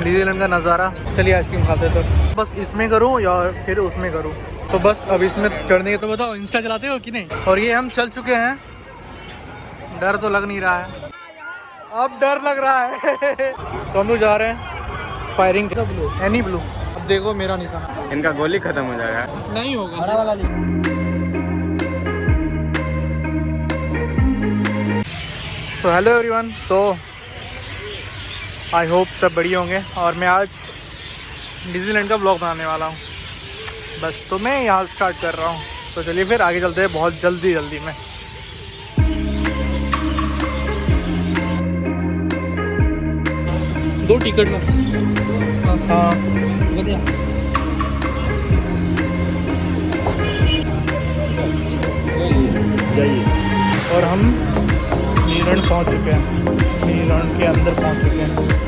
New Zealand का नज़ारा। चलिए आइसक्रीम खाते तो बस इसमें करूँ या फिर उसमें करूँ, तो बस अब इसमें चढ़ने के। तो बताओ इंस्टा चलाते हो कि नहीं। और ये हम चल चुके हैं, डर तो लग नहीं रहा है, अब डर लग रहा है। तो हम लोग जा रहे हैं फायरिंग एनी ब्लू। अब देखो मेरा निशाना, इनका गोली खत्म हो जाएगा। नहीं होगा। सो हेलो एवरीवन, तो आई होप सब बढ़िया होंगे। और मैं आज न्यूजीलैंड का ब्लॉग बनाने वाला हूँ बस, तो मैं यहाँ स्टार्ट कर रहा हूँ। तो चलिए फिर आगे चलते हैं बहुत जल्दी में। दो टिकट में हाँ जाइए। और हम न्यूजीलैंड पहुँच चुके हैं, न्यूजीलैंड के अंदर पहुँच चुके हैं।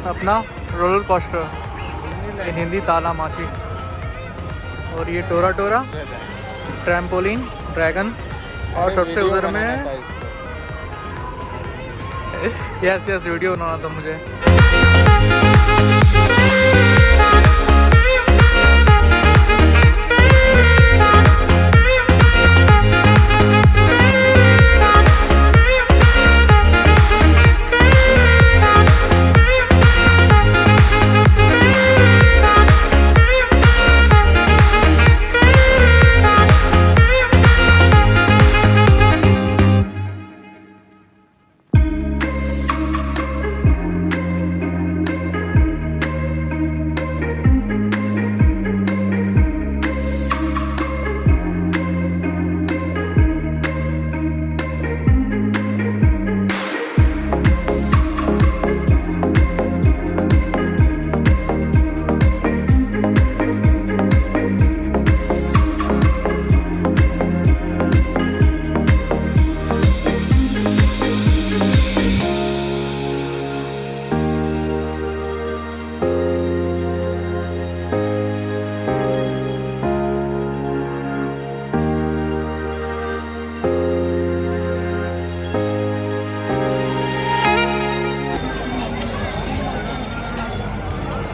अपना रोलर कोस्टर, इन हिंदी ताला माची। और ये टोरा टोरा, ट्रैम्पोलिन, ड्रैगन। और सबसे उधर में यस वीडियो बनाना था मुझे।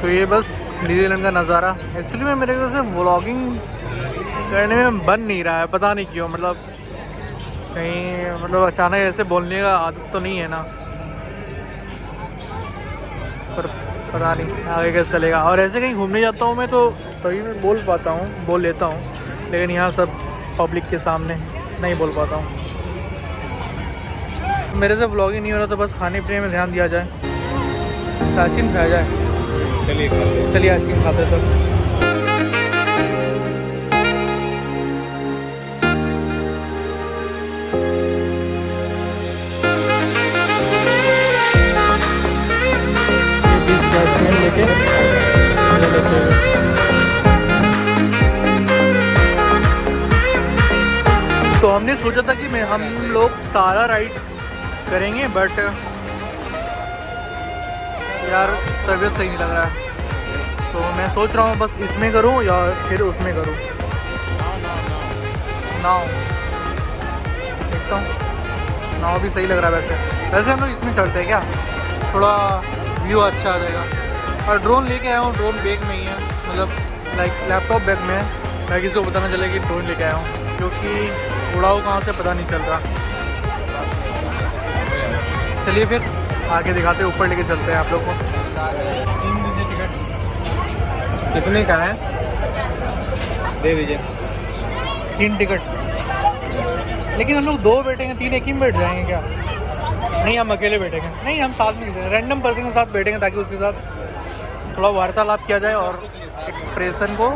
तो ये बस न्यूजीलैंड का नज़ारा। एक्चुअली में मेरे को से व्लॉगिंग करने में बन नहीं रहा है, पता नहीं क्यों। मतलब कहीं मतलब अचानक ऐसे बोलने का आदत तो नहीं है ना, पर पता नहीं आगे कैसे चलेगा। और ऐसे कहीं घूमने जाता हूँ मैं तो तभी मैं बोल लेता हूँ, लेकिन यहाँ सब पब्लिक के सामने नहीं बोल पाता हूँ। मेरे से व्लॉगिंग नहीं हो रहा, तो बस खाने पीने में ध्यान दिया जाए, आइसक्रीम खाया जाए। चलिए आइसक्रीम खाते तो तो हमने सोचा था कि हम लोग सारा राइड करेंगे, बट यार तबीयत सही नहीं लग रहा है। तो मैं सोच रहा हूँ बस इसमें करूँ या फिर उसमें करूँ। नाव देखता हूँ, नाव भी सही लग रहा है। वैसे हम लोग इसमें चढ़ते हैं क्या, थोड़ा व्यू अच्छा आ जाएगा। और ड्रोन लेके आया हूँ, ड्रोन बैग में ही है, मतलब लाइक लैपटॉप बैग में है। मैं किसी को पता नहीं चले कि ड्रोन लेके आया हूँ, क्योंकि उड़ाओ कहाँ से पता नहीं चल रहा। चलिए फिर आगे दिखाते, ऊपर लेके चलते हैं आप लोग को। कितने का है? दे दीजिए 3 टिकट। लेकिन हम लोग 2 बैठेंगे, 3 एक ही में बैठ जाएंगे क्या? नहीं, हम अकेले बैठेंगे। नहीं, हम साथ में रैंडम पर्सन के साथ बैठेंगे ताकि उसके साथ थोड़ा वार्तालाप किया जाए और एक्सप्रेशन को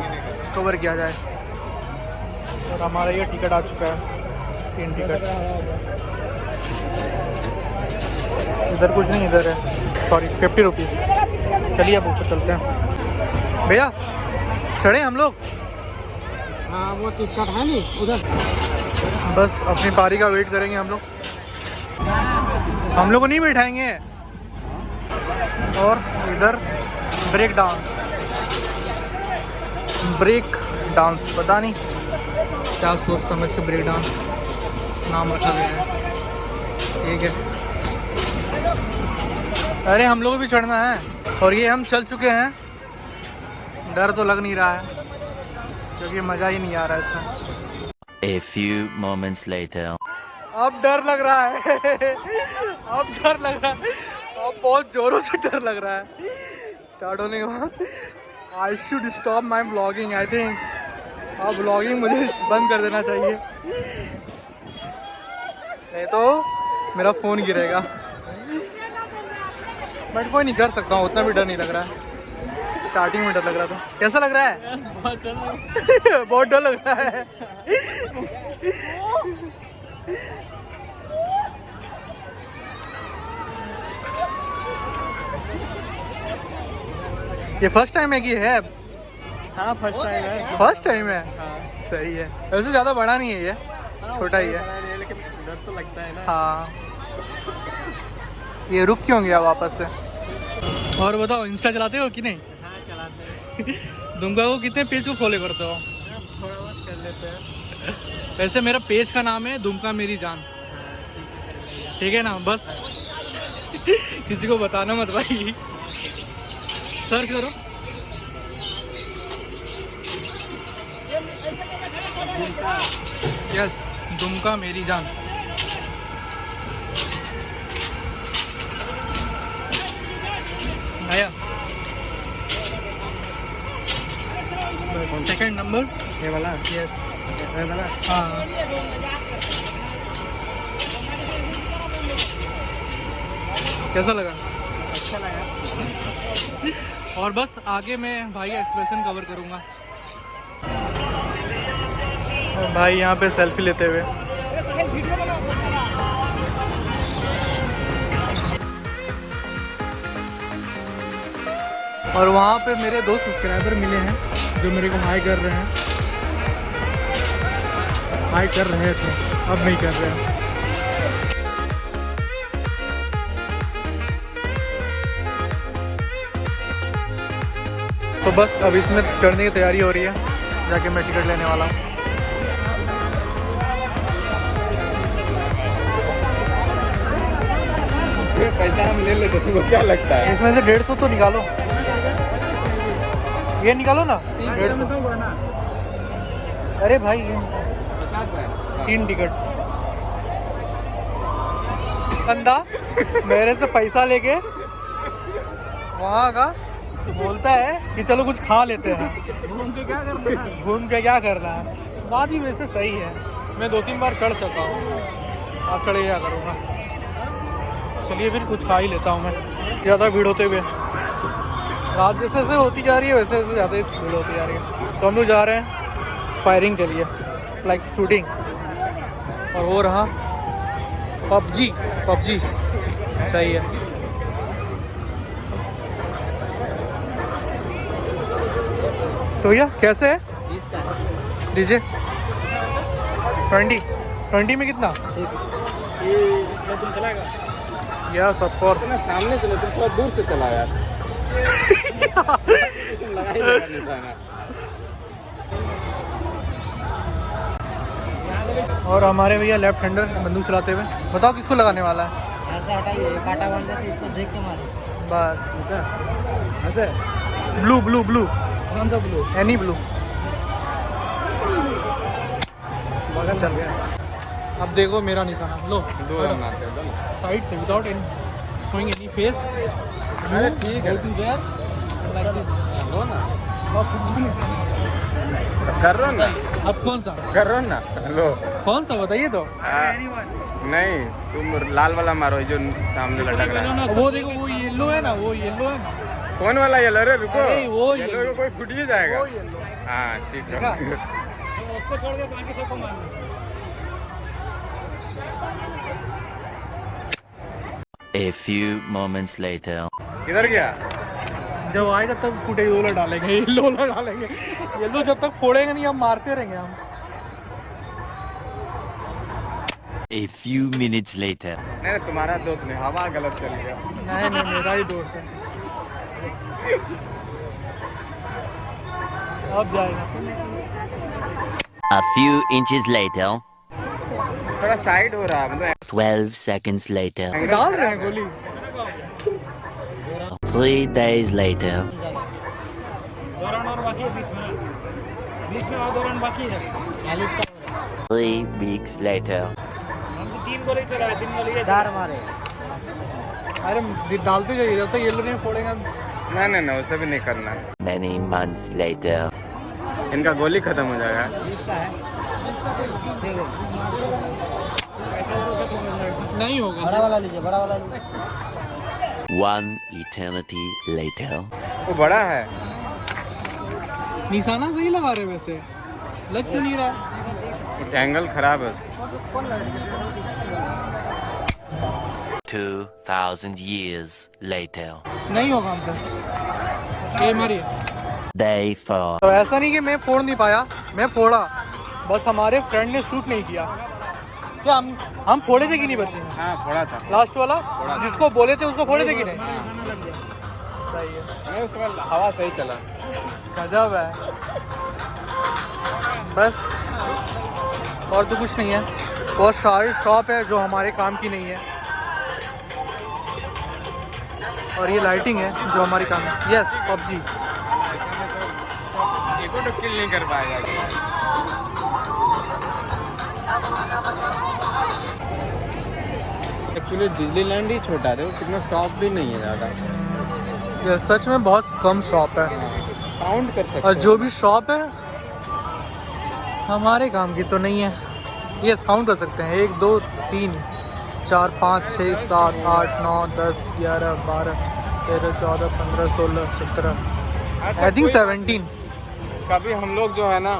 कवर किया जाए। और हमारा ये टिकट आ चुका है, 3 टिकट। इधर कुछ नहीं, इधर है, सॉरी 50 रुपीज़। चलिए अब ऊपर चलते हैं। भैया चढ़े हम लोग? हाँ वो टिकट है नहीं उधर। बस अपनी पारी का वेट करेंगे हम लोग। हम लोग को नहीं बैठाएंगे। और इधर ब्रेक डांस पता नहीं क्या सोच समझ के ब्रेक डांस नाम रखा गया है। ठीक है, अरे हम लोग को भी चढ़ना है। और ये हम चल चुके हैं। डर तो लग नहीं रहा है क्योंकि मज़ा ही नहीं आ रहा है इसमें। A few moments later. अब डर लग रहा है अब डर लग रहा है, अब बहुत ज़ोरों से डर लग रहा है। स्टार्ट होने के बाद I should stop my vlogging. I think अब व्लॉगिंग मुझे बंद कर देना चाहिए, नहीं तो मेरा फ़ोन गिरेगा। बट कोई नहीं, कर सकता हूँ, उतना भी डर नहीं लग रहा है। स्टार्टिंग में डर लग रहा था। कैसा लग रहा है? बहुत डर लग रहा है। ये फर्स्ट टाइम है कि है? हाँ फर्स्ट टाइम है। फर्स्ट टाइम है? हाँ। सही है। वैसे ज़्यादा बड़ा नहीं है ये, छोटा ही है। लेकिन डर तो लगता है ना। हाँ, ये रुक क्यों गया वापस से? और बताओ, इंस्टा चलाते हो कि नहीं? हाँ चलाते हैं। दुमका को कितने पेज को फॉलो करते हो? थोड़ा बहुत कर लेते हैं। वैसे मेरा पेज का नाम है दुमका मेरी जान। ठीक है ना? बस किसी को बताना मत भाई। सर्च करो। यस, दुमका मेरी जान। आया सेकंड नंबर ये वाला? यस, ये वाला? हाँ। कैसा लगा? अच्छा लगा। और बस आगे मैं भाई का एक्सप्रेशन कवर करूँगा। भाई यहाँ पे सेल्फी लेते हुए। और वहाँ पे मेरे 2 सब्सक्राइबर मिले हैं जो मेरे को हाई कर रहे हैं। हाई कर रहे थे, अब नहीं कर रहे हैं। तो बस अब इसमें चढ़ने की तैयारी हो रही है, जाके मैं टिकट लेने वाला हूँ। पैसा हम ले लेते, तुमको क्या लगता है? इसमें से 150 तो निकालो, ये निकालो ना 150। अरे भाई ये 50 है। 3 टिकट। बंदा मेरे से पैसा लेके वहाँ का बोलता है कि चलो कुछ खा लेते हैं। घूम के क्या करना है? घूम के क्या करना है? बात ही वैसे सही है। मैं 2-3 बार चढ़ चुका हूँ, आप चढ़े क्या करूँगा। चलिए फिर कुछ खा ही लेता हूँ मैं। ज़्यादा भीड़ होते हुए, रात जैसे जैसे होती जा रही है वैसे वैसे ज़्यादा भीड़ होती जा रही है। तो हम लोग जा रहे हैं फायरिंग के लिए, लाइक शूटिंग। और वो रहा पबजी सही है। तो भैया कैसे है? 20 का है। दीजिए 20 में कितना? ये तुम चलाएगा? Yes of course. ना सामने से नहीं, तुम थोड़ा दूर से चला यार। तुम लगा ही लगा निशाना। और हमारे भैया लेफ्ट हैंडर बंदूक चलाते हुए। बताओ किसको लगाने वाला है? ऐसे हटाइए, कांटा बांधने से इसको देख के मारो। बस ऐसे ब्लू कौन सा ब्लू? Any blue. चल गया। अब देखो मेरा निशाना, लो दो मारते हैं दोनों। साइड से without any showing any face. अरे ठीक है। Like this. लो ना। कर रहा ना, अब कौन सा कर रहा ना। लो कौन सा बताइए तो। नहीं, तुम लाल वाला मारो जो सामने लटक रहा है। वो देखो वो येलो है ना, वो येलो है ना। कौन वाला येलो? अरे रुको, अरे वो येलो येलो। को कोई फुट ही जाएगा। वो येलो हाँ ठीक देखा? है। उसको छोड़ के बाकी सबको मारना। A few moments later. किधर गया? जब आएगा तब फुटेज वाला डालेंगे, येलो वाला डालेंगे। येलो जब तक फोड़ेंगे नहीं हम मारते रहेंगे हम। A few minutes later. नहीं, तुम्हारा दोस्त नहीं, हवा गलत चल गया। नहीं नहीं मेरा ही दोस्त है। अब जाएगा। A few inches later. थोड़ा साइड हो रहा है, मतलब 12 seconds later. डाल रहे हैं गोली। 3 days later. दौरान और बाकी है 20 मिनट और दौरान बाकी है। 3 weeks later. हम तो 3 गोली चलाए, 3 गोली 4 मारे। अरे डालते जाइए जब तक येलो नहीं फोड़ेंगे हम। नहीं, उसे भी नहीं करना है। Many months later. इनका गोली खत्म हो जाएगा। इसका है 6 गोली। नहीं होगा। बड़ा वाला लीजिए, बड़ा वाला लीजिए। 1 eternity later. वो बड़ा है। निशाना सही लगा रहे वैसे, लग क्यों नहीं रहा? एंगल खराब है उसका। 2000 years later. नहीं होगा हमसे। ये मारिए। Day 4. तो ऐसा नहीं कि मैं फोड़ नहीं पाया, मैं फोड़ा, बस हमारे फ्रेंड ने शूट नहीं किया। क्या हम फोड़े थे कि नहीं बच्चे? हाँ फोड़ा था। लास्ट वाला फोड़ा। जिसको बोले थे उसको फोड़े थे कि नहीं? सही है। नहीं, उसमें हवा सही चला। गजब है। बस और तो कुछ नहीं है, बहुत सारी शॉप है जो हमारे काम की नहीं है, और ये लाइटिंग है जो हमारी काम है। Yes PUBG। एको तो किल नहीं कर पाएगा। एक्चुअली डिज्नीलैंड ही छोटा है, वो कितना शॉप भी नहीं है ज़्यादा। ये सच में बहुत कम शॉप है, काउंट कर सकते और हो। जो भी शॉप है हमारे काम की तो नहीं है। यस काउंट कर सकते हैं, 1 2 3 4 5 6 7 8 9 10 11 12 13 14 15 16 17 आई थिंक 17। कभी हम लोग जो है ना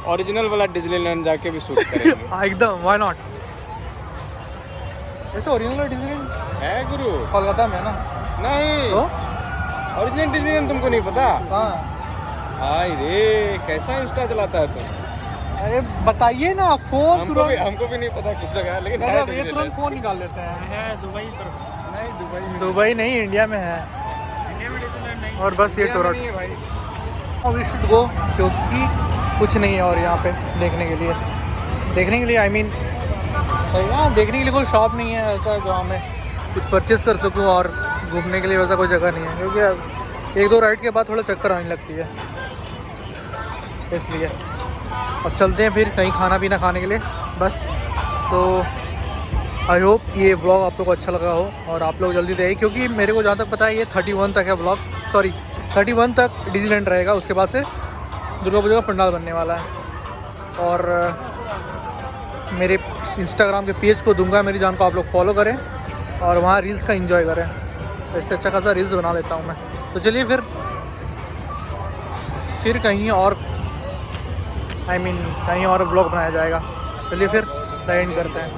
ओरिजिनल वाला डिज्नीलैंड जाके भी शूट करेंगे। एकदम, व्हाई नॉट। ऐसे ओरिजिनल डिज्नीलैंड है गुरु? कोलकाता में है ना? नहीं तो ओरिजिनल डिज्नीलैंड तुमको नहीं पता? हाँ, हाय रे, कैसा इंस्टा चलाता है तुम? अरे बताइए ना, फोन तुरंत। हमको भी नहीं पता किस जगह है, लेकिन है मतलब ये डिज्नीलैंड। तुरंत फोन निकाल लेते हैं। नहीं, दुबई में दुबई नहीं, इंडिया में है। और बस ये इंडिया में टोरंटो। नहीं है भाई। वी शुड गो, क्योंकि कुछ नहीं है और यहाँ पे देखने के लिए आई मीन यहाँ देखने के लिए कोई शॉप नहीं है ऐसा जो हमें कुछ परचेस कर सकूँ, और घूमने के लिए वैसा कोई जगह नहीं है, क्योंकि अब 1 2 राइड के बाद थोड़ा चक्कर आने लगती है, इसलिए। अब चलते हैं फिर कहीं खाना पीना खाने के लिए बस। तो आई होप ये व्लॉग आप लोग को अच्छा लगा हो, और आप लोग जल्दी से, क्योंकि मेरे को जहाँ तक पता है ये 31 तक है व्लॉग, सॉरी 31 तक डिज्नीलैंड रहेगा, उसके बाद से दुर्गा पूजा का पंडाल बनने वाला है। और मेरे इंस्टाग्राम के पेज को दूंगा मेरी जान को, आप लोग फॉलो करें और वहाँ रील्स का एंजॉय करें। तो इससे अच्छा खासा रील्स बना लेता हूँ मैं। तो चलिए फिर कहीं और कहीं और व्लॉग बनाया जाएगा। चलिए फिर एंड करते हैं।